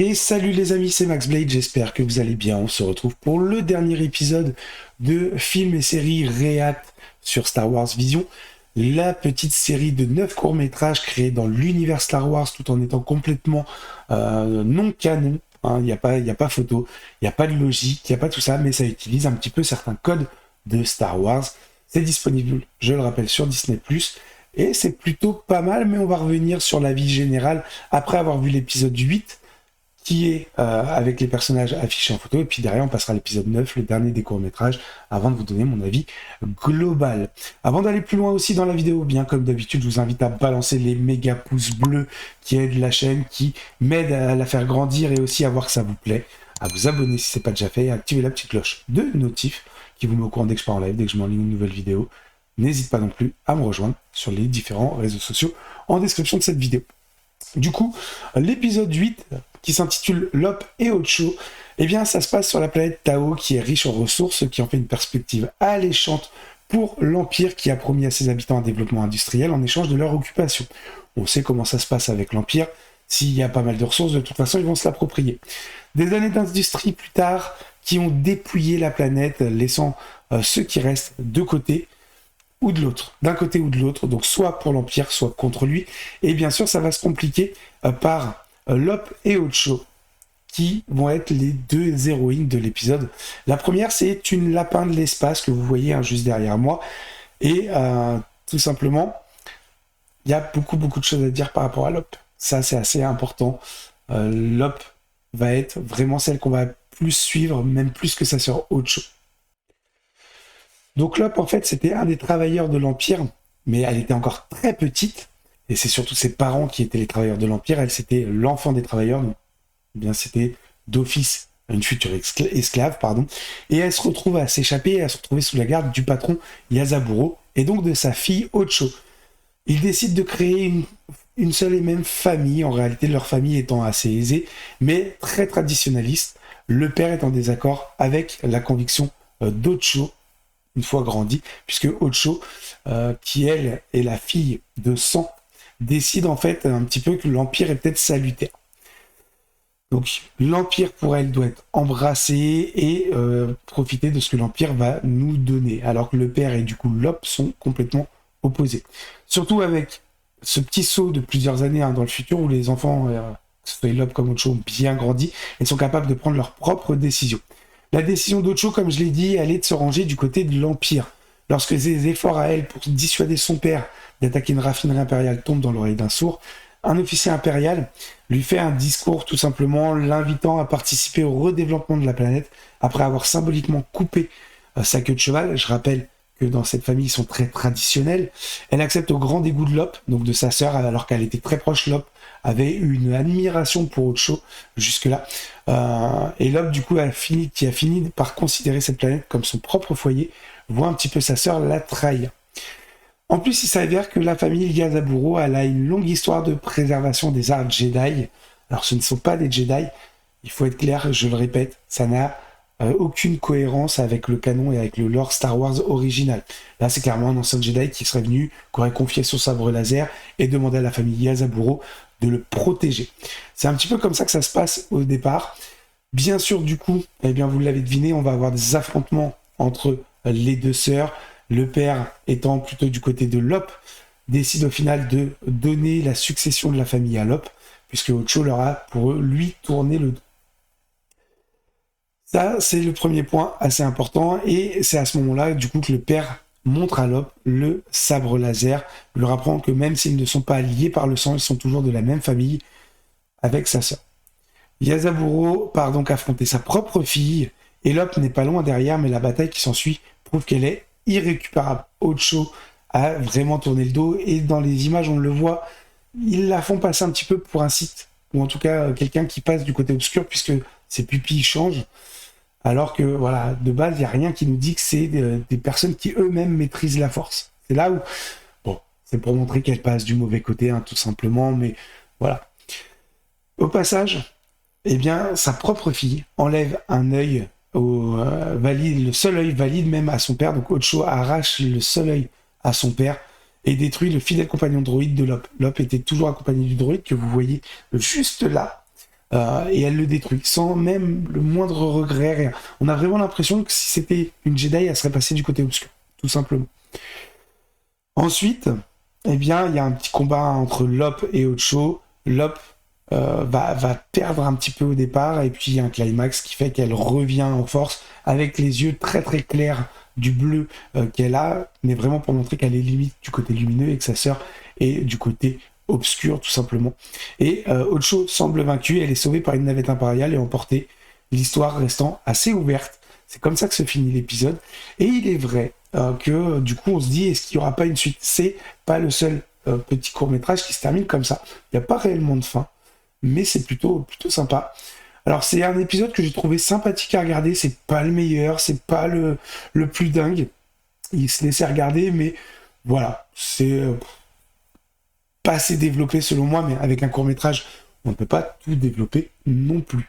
Et salut les amis, c'est Max Blade, j'espère que vous allez bien. On se retrouve pour le dernier épisode de film et série React sur Star Wars Vision, la petite série de 9 courts-métrages créés dans l'univers Star Wars tout en étant complètement non canon. Il n'y a pas photo, il n'y a pas de logique, il n'y a pas tout ça, mais ça utilise un petit peu certains codes de Star Wars. C'est disponible, je le rappelle, sur Disney+. Et c'est plutôt pas mal, mais on va revenir sur la vie générale après avoir vu l'épisode 8, qui est avec les personnages affichés en photo, et puis derrière on passera à l'épisode 9, le dernier des courts-métrages, avant de vous donner mon avis global. Avant d'aller plus loin aussi dans la vidéo, bien comme d'habitude, je vous invite à balancer les méga pouces bleus qui aident la chaîne, qui m'aident à la faire grandir et aussi à voir que ça vous plaît, à vous abonner si ce n'est pas déjà fait, et à activer la petite cloche de notif qui vous met au courant dès que je pars en live, dès que je m'enligne une nouvelle vidéo. N'hésite pas non plus à me rejoindre sur les différents réseaux sociaux en description de cette vidéo. Du coup, l'épisode 8, qui s'intitule Lop et Ocho, eh bien, ça se passe sur la planète Tao, qui est riche en ressources, qui en fait une perspective alléchante pour l'Empire, qui a promis à ses habitants un développement industriel en échange de leur occupation. On sait comment ça se passe avec l'Empire. S'il y a pas mal de ressources, de toute façon, ils vont se l'approprier. Des années d'industrie plus tard, qui ont dépouillé la planète, laissant ceux qui restent de côté, ou de l'autre, d'un côté ou de l'autre, donc soit pour l'Empire, soit contre lui. Et bien sûr, ça va se compliquer par Lop et Ocho, qui vont être les deux héroïnes de l'épisode. La première, c'est une lapin de l'espace que vous voyez juste derrière moi. Et tout simplement, il y a beaucoup de choses à dire par rapport à Lop. Ça, c'est assez important. Lop va être vraiment celle qu'on va plus suivre, même plus que sa sœur Ocho. Donc Lop, en fait, c'était un des travailleurs de l'Empire, mais elle était encore très petite, et c'est surtout ses parents qui étaient les travailleurs de l'Empire. Elle, c'était l'enfant des travailleurs, donc eh bien c'était d'office une future esclave, et elle se retrouve à s'échapper, à se retrouver sous la garde du patron Yazaburo, et donc de sa fille Ocho. Ils décident de créer une seule et même famille, en réalité leur famille étant assez aisée, mais très traditionnaliste. Le père est en désaccord avec la conviction d'Ocho, une fois grandi, puisque Ocho, qui elle est la fille de sang, décide en fait un petit peu que l'Empire est peut-être salutaire. Donc l'Empire pour elle doit être embrassé et profiter de ce que l'Empire va nous donner, alors que le père et du coup Lop sont complètement opposés. Surtout avec ce petit saut de plusieurs années dans le futur où les enfants, que ce soit Lop comme Ocho, ont bien grandi et sont capables de prendre leurs propres décisions. La décision d'Ocho, comme je l'ai dit, elle est de se ranger du côté de l'Empire. Lorsque ses efforts à elle pour dissuader son père d'attaquer une raffinerie impériale tombent dans l'oreille d'un sourd, un officier impérial lui fait un discours tout simplement l'invitant à participer au redéveloppement de la planète après avoir symboliquement coupé sa queue de cheval. Je rappelle que dans cette famille, ils sont très traditionnels. Elle accepte au grand dégoût de Lop, donc de sa sœur, alors qu'elle était très proche. Lop avait une admiration pour Ocho jusque-là. Et Lop, du coup, qui a fini par considérer cette planète comme son propre foyer, voit un petit peu sa sœur la trahir. En plus, il s'avère que la famille Yazaburo, elle a une longue histoire de préservation des arts Jedi. Alors, ce ne sont pas des Jedi, il faut être clair, je le répète, ça n'a aucune cohérence avec le canon et avec le lore Star Wars original. Là, c'est clairement un ancien Jedi qui serait venu, qui aurait confié son sabre laser et demandé à la famille Yazaburo de le protéger. C'est un petit peu comme ça que ça se passe au départ. Bien sûr, du coup, eh bien, vous l'avez deviné, on va avoir des affrontements entre les deux sœurs. Le père, étant plutôt du côté de Lop, décide au final de donner la succession de la famille à Lop, puisque Ocho leur a, pour lui, tourné le dos. Ça, c'est le premier point assez important, et c'est à ce moment-là, du coup, que le père montre à Lop le sabre laser, leur apprend que même s'ils ne sont pas liés par le sang, ils sont toujours de la même famille avec sa sœur. Yazaburo part donc affronter sa propre fille, et Lop n'est pas loin derrière, mais la bataille qui s'ensuit prouve qu'elle est irrécupérable. Ocho a vraiment tourné le dos, et dans les images, on le voit, ils la font passer un petit peu pour un Sith, ou en tout cas quelqu'un qui passe du côté obscur, puisque ses pupilles changent. Alors que, voilà, de base, il n'y a rien qui nous dit que c'est des personnes qui eux-mêmes maîtrisent la force. C'est là où, bon, c'est pour montrer qu'elle passe du mauvais côté, tout simplement, mais voilà. Au passage, eh bien, sa propre fille enlève un œil valide, le seul œil valide même à son père, donc Ocho arrache le seul œil à son père et détruit le fidèle compagnon droïde de Lop. Lop était toujours accompagné du droïde que vous voyez juste là, et elle le détruit, sans même le moindre regret, rien. On a vraiment l'impression que si c'était une Jedi, elle serait passée du côté obscur, tout simplement. Ensuite, eh bien, il y a un petit combat entre Lop et Ocho. Lop va perdre un petit peu au départ, et puis il y a un climax qui fait qu'elle revient en force avec les yeux très très clairs du bleu qu'elle a, mais vraiment pour montrer qu'elle est limite du côté lumineux et que sa sœur est du côté obscur tout simplement. Et Ocho semble vaincue, elle est sauvée par une navette impériale et emportée, l'histoire restant assez ouverte. C'est comme ça que se finit l'épisode. Et il est vrai que du coup on se dit, est-ce qu'il n'y aura pas une suite? C'est pas le seul petit court-métrage qui se termine comme ça. Il n'y a pas réellement de fin, mais c'est plutôt sympa. Alors c'est un épisode que j'ai trouvé sympathique à regarder, c'est pas le meilleur, c'est pas le plus dingue. Il se laissait regarder, mais voilà, c'est pas assez développé selon moi, mais avec un court-métrage, on ne peut pas tout développer non plus.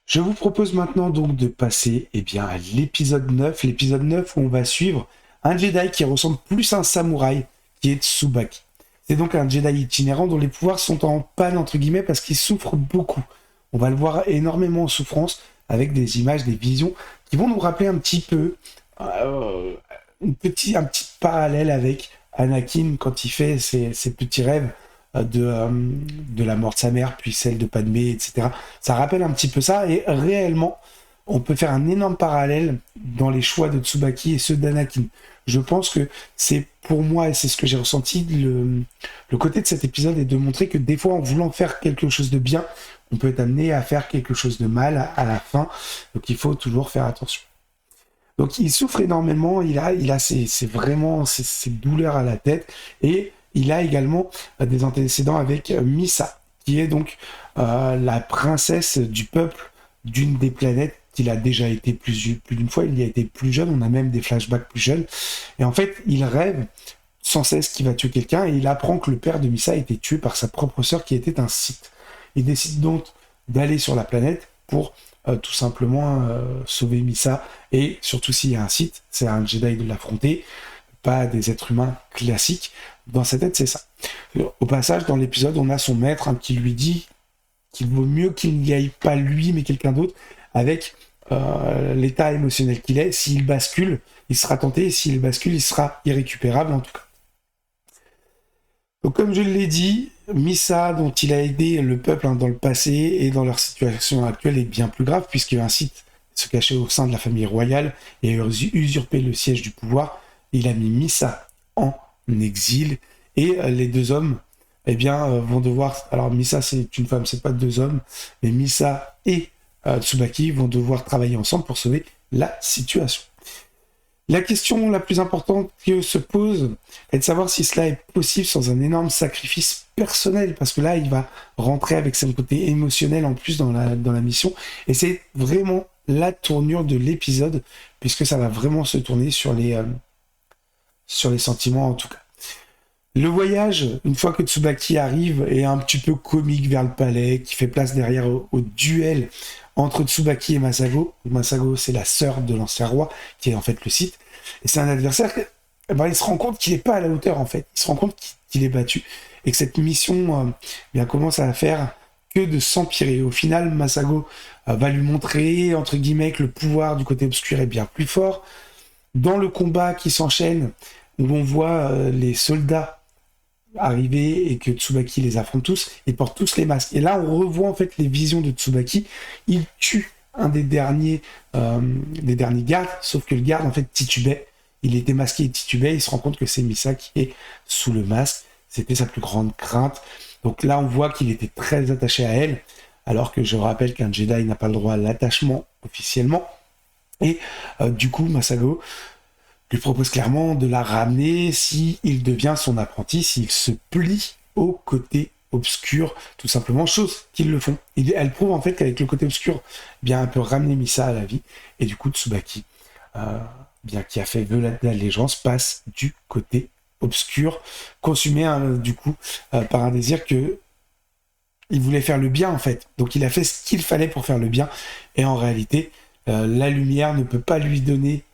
Je vous propose maintenant donc de passer à l'épisode 9. L'épisode 9 où on va suivre un Jedi qui ressemble plus à un samouraï, qui est Tsubaki. C'est donc un Jedi itinérant dont les pouvoirs sont en panne entre guillemets parce qu'il souffre beaucoup. On va le voir énormément en souffrance avec des images, des visions qui vont nous rappeler un petit peu un petit parallèle avec Anakin quand il fait ses petits rêves de la mort de sa mère, puis celle de Padmé, etc. Ça rappelle un petit peu ça, et réellement, on peut faire un énorme parallèle dans les choix de Tsubaki et ceux d'Anakin. Je pense que c'est pour moi, et c'est ce que j'ai ressenti, le côté de cet épisode est de montrer que des fois, en voulant faire quelque chose de bien, on peut être amené à faire quelque chose de mal à la fin, donc il faut toujours faire attention. Donc il souffre énormément, il a vraiment ces douleurs à la tête, et il a également des antécédents avec Misa, qui est donc la princesse du peuple d'une des planètes qu'il a déjà été plus d'une fois. Il y a été plus jeune, on a même des flashbacks plus jeunes. Et en fait, il rêve sans cesse qu'il va tuer quelqu'un, et il apprend que le père de Misa a été tué par sa propre sœur qui était un Sith. Il décide donc d'aller sur la planète pour tout simplement sauver Misa, et surtout s'il y a un Sith, c'est un Jedi de l'affronter, pas des êtres humains classiques. Dans sa tête, c'est ça. Au passage, dans l'épisode, on a son maître qui lui dit qu'il vaut mieux qu'il n'y aille pas lui, mais quelqu'un d'autre, avec l'état émotionnel qu'il est. S'il bascule, il sera tenté, et s'il bascule, il sera irrécupérable en tout cas. Donc, comme je l'ai dit, Misa, dont il a aidé le peuple dans le passé et dans leur situation actuelle, est bien plus grave, puisqu'un Sith se cachait au sein de la famille royale et a usurpé le siège du pouvoir. Il a mis Misa en exil, et les deux hommes vont devoir, alors Misa c'est une femme, c'est pas deux hommes, mais Misa et Tsubaki vont devoir travailler ensemble pour sauver la situation. La question la plus importante que se pose est de savoir si cela est possible sans un énorme sacrifice personnel, parce que là il va rentrer avec son côté émotionnel en plus dans la mission, et c'est vraiment la tournure de l'épisode, puisque ça va vraiment se tourner sur les sentiments en tout cas. Le voyage, une fois que Tsubaki arrive, est un petit peu comique vers le palais, qui fait place derrière au duel entre Tsubaki et Masago. Masago, c'est la sœur de l'ancien roi, qui est en fait le Sith. Et c'est un adversaire, il se rend compte qu'il n'est pas à la hauteur, en fait. Il se rend compte qu'il est battu. Et que cette mission commence à faire que de s'empirer. Au final, Masago va lui montrer, entre guillemets, que le pouvoir du côté obscur est bien plus fort. Dans le combat qui s'enchaîne, où on voit les soldats arriver et que Tsubaki les affronte tous, ils portent tous les masques. Et là, on revoit en fait les visions de Tsubaki. Il tue un des derniers gardes, sauf que le garde en fait titubait. Il était masqué et titubait. Il se rend compte que c'est Misa qui est sous le masque. C'était sa plus grande crainte. Donc là, on voit qu'il était très attaché à elle, alors que je rappelle qu'un Jedi n'a pas le droit à l'attachement officiellement. Et du coup, Masago lui propose clairement de la ramener s'il devient son apprenti, s'il se plie au côté obscur, tout simplement, chose qu'ils le font. Elle prouve en fait qu'avec le côté obscur, elle peut ramener Misa à la vie, et du coup Tsubaki, qui a fait vœu d'allégeance, passe du côté obscur, consumé par un désir que il voulait faire le bien en fait. Donc il a fait ce qu'il fallait pour faire le bien, et en réalité, la lumière ne peut pas lui donner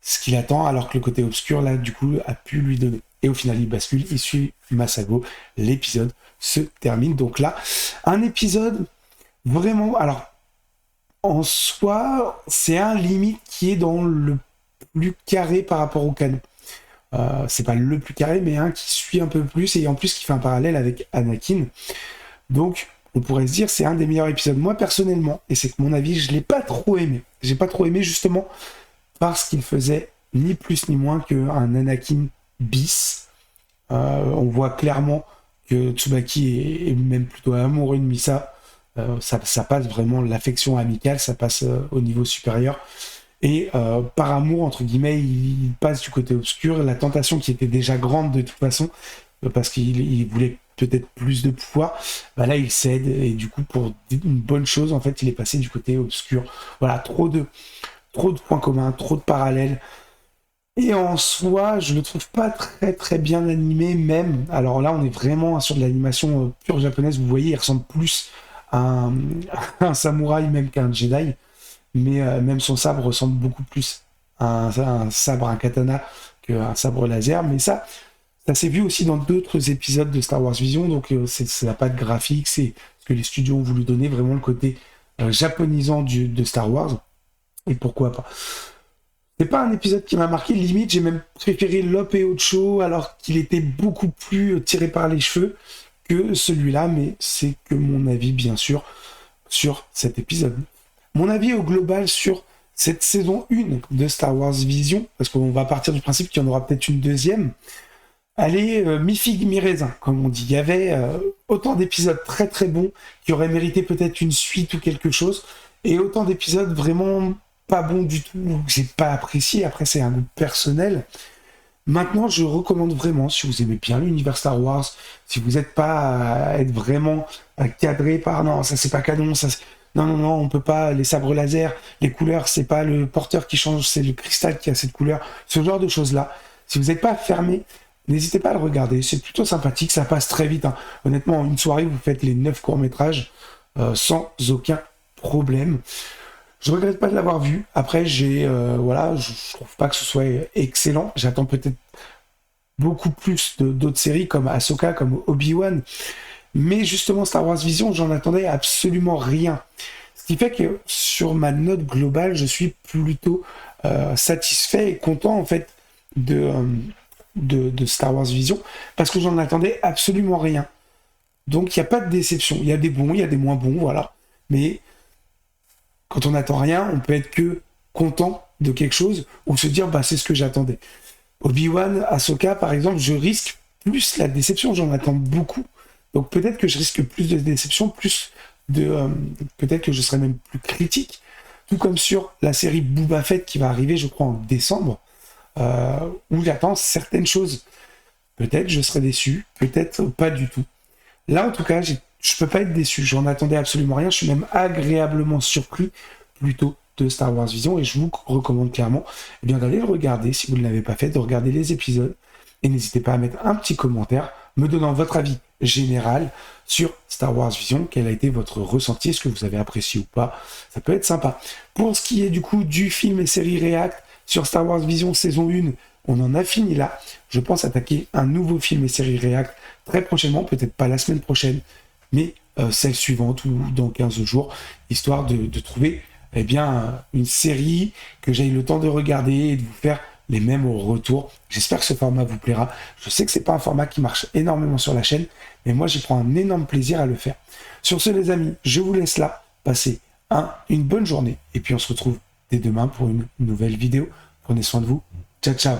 ce qu'il attend, alors que le côté obscur, là, du coup, a pu lui donner. Et au final, il bascule, il suit Masago, l'épisode se termine. Donc là, un épisode Vraiment, alors, en soi, c'est un limite qui est dans le plus carré par rapport au canon. C'est pas le plus carré, mais un qui suit un peu plus, et en plus qui fait un parallèle avec Anakin. Donc, on pourrait se dire, c'est un des meilleurs épisodes. Moi, personnellement, et c'est que mon avis, je l'ai pas trop aimé. J'ai pas trop aimé, justement, parce qu'il faisait ni plus ni moins qu'un Anakin bis. On voit clairement que Tsubaki est même plutôt amoureux de Misa. Ça passe vraiment l'affection amicale, ça passe au niveau supérieur. Et par amour, entre guillemets, il passe du côté obscur. La tentation qui était déjà grande de toute façon, parce qu'il voulait peut-être plus de pouvoir, bah là il cède. Et du coup, pour une bonne chose, en fait, il est passé du côté obscur. Voilà, trop de points communs, trop de parallèles. Et en soi, je le trouve pas très très bien animé même. Alors là, on est vraiment sur de l'animation pure japonaise. Vous voyez, il ressemble plus à un, à un samouraï même qu'à un Jedi. Mais même son sabre ressemble beaucoup plus à un sabre, un katana, qu'un sabre laser. Mais ça s'est vu aussi dans d'autres épisodes de Star Wars Vision. Donc c'est la patte graphique, c'est ce que les studios ont voulu donner, vraiment le côté japonisant de Star Wars. Et pourquoi pas. C'est pas un épisode qui m'a marqué, limite j'ai même préféré Lop et Ocho alors qu'il était beaucoup plus tiré par les cheveux que celui-là, mais c'est que mon avis bien sûr sur cet épisode. Mon avis au global sur cette saison 1 de Star Wars Vision, parce qu'on va partir du principe qu'il y en aura peut-être une deuxième, elle est mi-figue, mi-raisin, comme on dit. Il y avait autant d'épisodes très très bons qui auraient mérité peut-être une suite ou quelque chose, et autant d'épisodes vraiment pas bons du tout, que j'ai pas apprécié. Après, c'est un goût personnel. Maintenant, je recommande vraiment, si vous aimez bien l'univers Star Wars, si vous n'êtes pas à être vraiment cadré par non, ça c'est pas canon, non, non, non, on peut pas, les sabres laser, les couleurs, c'est pas le porteur qui change, c'est le cristal qui a cette couleur, ce genre de choses-là. Si vous n'êtes pas fermé, n'hésitez pas à le regarder, c'est plutôt sympathique, ça passe très vite, hein. Honnêtement, en une soirée, vous faites les 9 courts-métrages sans aucun problème. Je regrette pas de l'avoir vu. Après, voilà, je trouve pas que ce soit excellent. J'attends peut-être beaucoup plus d'autres séries comme Ahsoka, comme Obi-Wan. Mais justement, Star Wars Vision, j'en attendais absolument rien. Ce qui fait que sur ma note globale, je suis plutôt satisfait et content en fait de Star Wars Vision parce que j'en attendais absolument rien. Donc il n'y a pas de déception. Il y a des bons, il y a des moins bons, voilà. Mais quand on n'attend rien, on peut être que content de quelque chose ou se dire bah c'est ce que j'attendais. Obi-Wan, Ahsoka par exemple, je risque plus la déception, j'en attends beaucoup. Donc peut-être que je risque plus de déception, peut-être que je serai même plus critique. Tout comme sur la série Boba Fett qui va arriver, je crois, en décembre, où j'attends certaines choses. Peut-être je serai déçu, peut-être pas du tout. Là, en tout cas, je peux pas être déçu. J'en attendais absolument rien. Je suis même agréablement surpris plutôt de Star Wars Vision et je vous recommande clairement d'aller le regarder si vous ne l'avez pas fait, de regarder les épisodes et n'hésitez pas à mettre un petit commentaire me donnant votre avis général sur Star Wars Vision, quel a été votre ressenti, est-ce que vous avez apprécié ou pas, ça peut être sympa. Pour ce qui est du coup du film et série React sur Star Wars Vision saison 1, on en a fini là. Je pense attaquer un nouveau film et série React très prochainement, peut-être pas la semaine prochaine, mais celle suivante ou dans 15 jours, histoire de trouver une série que j'aille le temps de regarder et de vous faire les mêmes au retour. J'espère que ce format vous plaira. Je sais que c'est pas un format qui marche énormément sur la chaîne, mais moi j'y prends un énorme plaisir à le faire. Sur ce les amis, je vous laisse là. Passez une bonne journée et puis on se retrouve dès demain pour une nouvelle vidéo. Prenez soin de vous. Ciao ciao.